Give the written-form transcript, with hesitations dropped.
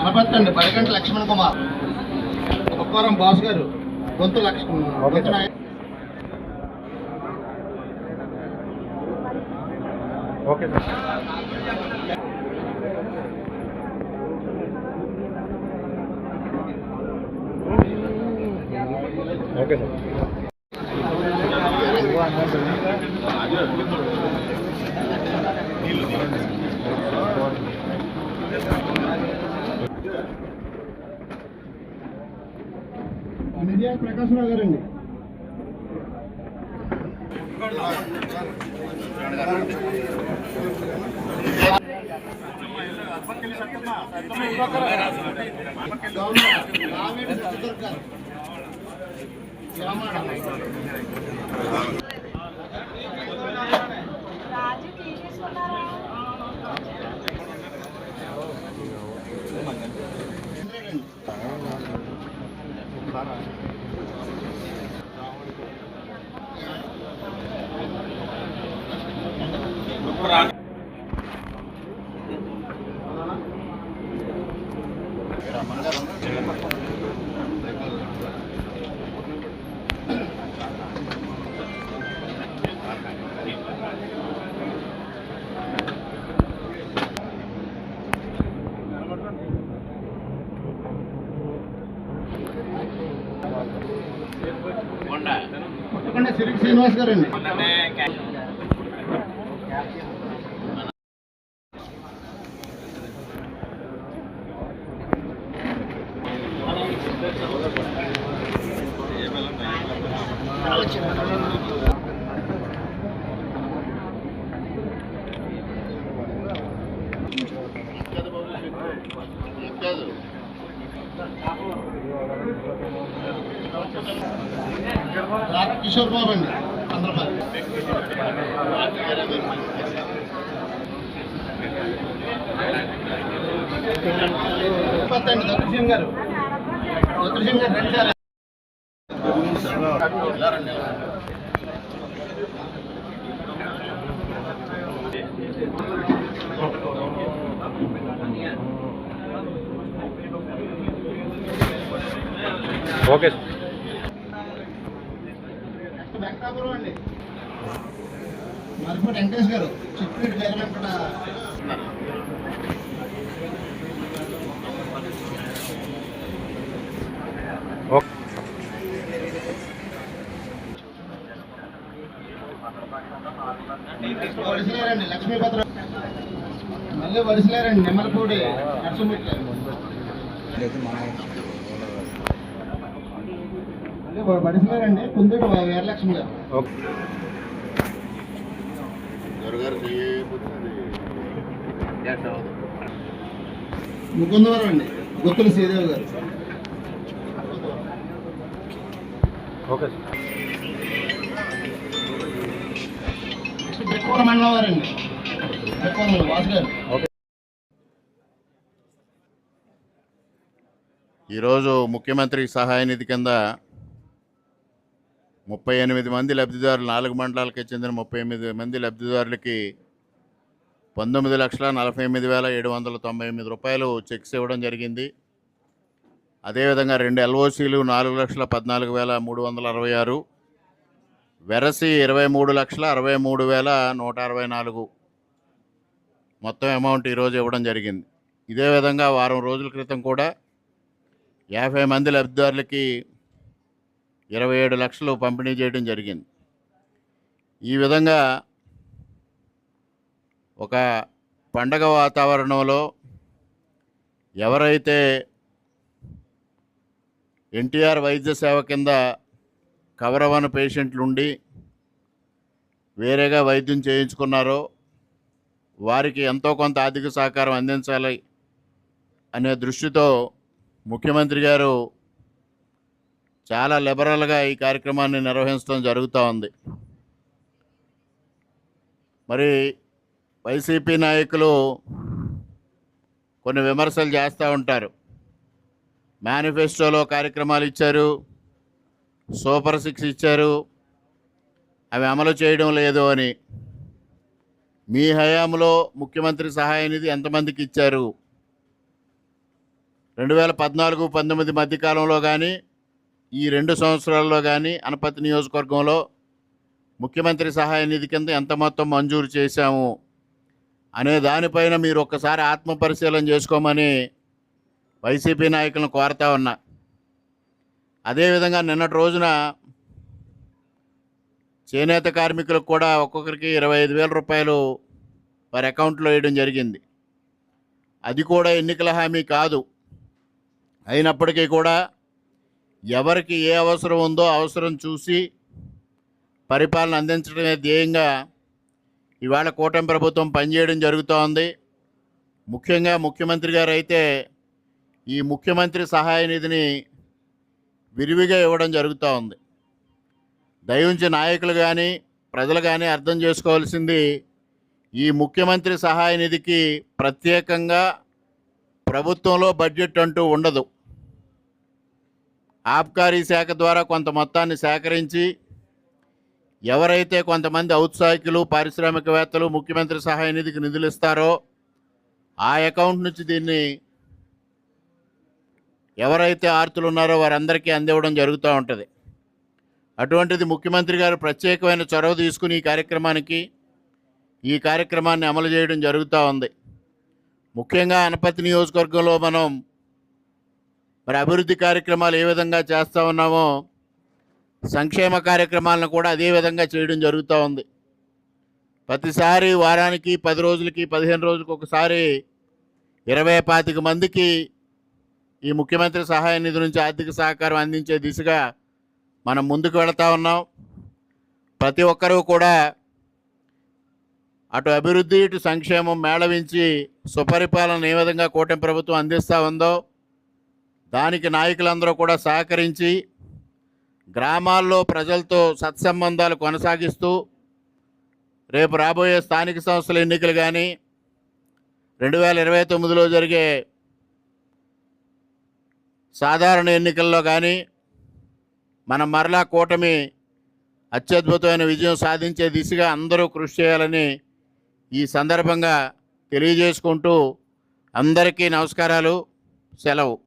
కనపత్తండి బడిగంట Laxman Kumar, ఒక్కవరం boss గారు, గొంతు okay sir. Okay sir. Prakash Rao గారండి. సిరి శ్రీనివాస్ గారండి. కిషోర్ బాబు అండి, ఆంధ్రప్రదేశ్. దత్తుసింగ్ గారు, దత్తుసింగ్ గారు రండి సార్. ఓకే. వెంకటాపురం అండి, మరిపూడి వెంకటేష్ గారు, చిత్తూరు జగన్ వెంకట. వడిసిలేరండి లక్ష్మీభద్ర, మళ్ళీ వడిసిలేరండి నిమ్మలపూడి నరసింహ, వడిసిలేరండి కుందూరు వీరలక్ష్మి గారు. ముకుందవరం అండి, గుత్తుల శ్రీదేవి గారు. ఓకే. బెక్కవరం మండలం వారండి, బెక్కవరం వాసు గారు. ఈరోజు ముఖ్యమంత్రి సహాయ నిధి కింద 38 మంది లబ్ధిదారులు, 4 మండలాలకి చెందిన 38 మంది లబ్ధిదారులకి 19,48,798 రూపాయలు చెక్స్ ఇవ్వడం జరిగింది. అదేవిధంగా 2 LOCలు 4,14,366, వెరసి 23,63,164 మొత్తం అమౌంట్ ఈరోజు ఇవ్వడం జరిగింది. ఇదే విధంగా వారం రోజుల క్రితం కూడా 50 మంది లబ్ధిదారులకి 27 లక్షలు పంపిణీ చేయడం జరిగింది. ఈ విధంగా ఒక పండగ వాతావరణంలో ఎవరైతే ఎన్టీఆర్ వైద్య సేవ కింద కవర్ అవ్వని పేషెంట్లు ఉండి వేరేగా వైద్యం చేయించుకున్నారో వారికి ఎంతో కొంత ఆర్థిక సహకారం అందించాలి అనే దృష్టితో ముఖ్యమంత్రి గారు చాలా లిబరల్గా ఈ కార్యక్రమాన్ని నిర్వహించడం జరుగుతూ ఉంది. మరి వైసీపీ నాయకులు కొన్ని విమర్శలు చేస్తూ ఉంటారు. మేనిఫెస్టోలో కార్యక్రమాలు ఇచ్చారు, సూపర్ 6 ఇచ్చారు, అవి అమలు చేయడం లేదు అని. మీ హయాంలో ముఖ్యమంత్రి సహాయ నిధి ఎంతమందికి ఇచ్చారు? 2014-19 మధ్యకాలంలో కానీ ఈ 2 సంవత్సరాల్లో కానీ అనపతి నియోజకవర్గంలో ముఖ్యమంత్రి సహాయ నిధి కింద ఎంత మొత్తం మంజూరు చేశాము అనే దానిపైన మీరు ఒక్కసారి ఆత్మపరిశీలన చేసుకోమని వైసీపీ నాయకులను కోరుతా ఉన్నా. అదేవిధంగా నిన్నటి రోజున చేనేత కార్మికులకు కూడా ఒక్కొక్కరికి 25,000 రూపాయలు వారి అకౌంట్లో వేయడం జరిగింది. అది కూడా ఎన్నికల హామీ కాదు. అయినప్పటికీ కూడా ఎవరికి ఏ అవసరం ఉందో అవసరం చూసి పరిపాలన అందించడమే ధ్యేయంగా ఇవాళ కూటమి ప్రభుత్వం పనిచేయడం జరుగుతూ ఉంది. ముఖ్యంగా ముఖ్యమంత్రి గారు అయితే ఈ ముఖ్యమంత్రి సహాయ నిధిని విరివిగా ఇవ్వడం జరుగుతూ ఉంది. దయించి నాయకులు కానీ ప్రజలు కానీ అర్థం చేసుకోవాల్సింది, ఈ ముఖ్యమంత్రి సహాయ నిధికి ప్రత్యేకంగా ప్రభుత్వంలో బడ్జెట్ అంటూ ఉండదు. ఆబ్కారీ శాఖ ద్వారా కొంత మొత్తాన్ని సేకరించి ఎవరైతే కొంతమంది ఔత్సాహికులు పారిశ్రామికవేత్తలు ముఖ్యమంత్రి సహాయ నిధికి నిధులు ఇస్తారో ఆ అకౌంట్ నుంచి దీన్ని ఎవరైతే ఆర్తులు ఉన్నారో వారందరికీ అందివ్వడం జరుగుతూ ఉంటుంది. అటువంటిది ముఖ్యమంత్రి గారు ప్రత్యేకమైన చొరవ తీసుకుని ఈ కార్యక్రమాన్ని అమలు చేయడం జరుగుతూ ఉంది. ముఖ్యంగా అనపతి నియోజకవర్గంలో మనం అభివృద్ధి కార్యక్రమాలు ఏ విధంగా చేస్తూ ఉన్నామో సంక్షేమ కార్యక్రమాలను కూడా అదే విధంగా చేయడం జరుగుతూ ఉంది. ప్రతిసారి వారానికి 10 రోజులకి 15 రోజులకి ఒకసారి 20-25 మందికి ఈ ముఖ్యమంత్రి సహాయ నిధి నుంచి ఆర్థిక సహకారం అందించే దిశగా మనం ముందుకు వెళతా ఉన్నాం. ప్రతి ఒక్కరూ కూడా అటు అభివృద్ధి ఇటు సంక్షేమం మేళవించి సుపరిపాలన ఏ విధంగా కూటమి ప్రభుత్వం అందిస్తూ ఉందో దానికి నాయకులందరూ కూడా సహకరించి గ్రామాల్లో ప్రజలతో సత్సంబంధాలు కొనసాగిస్తూ రేపు రాబోయే స్థానిక సంస్థల ఎన్నికలు కానీ 2029లో జరిగే సాధారణ ఎన్నికల్లో కానీ మనం మరలా కూటమి అత్యద్భుతమైన విజయం సాధించే దిశగా అందరూ కృషి చేయాలని ఈ సందర్భంగా తెలియజేసుకుంటూ అందరికీ నమస్కారాలు. సెలవు.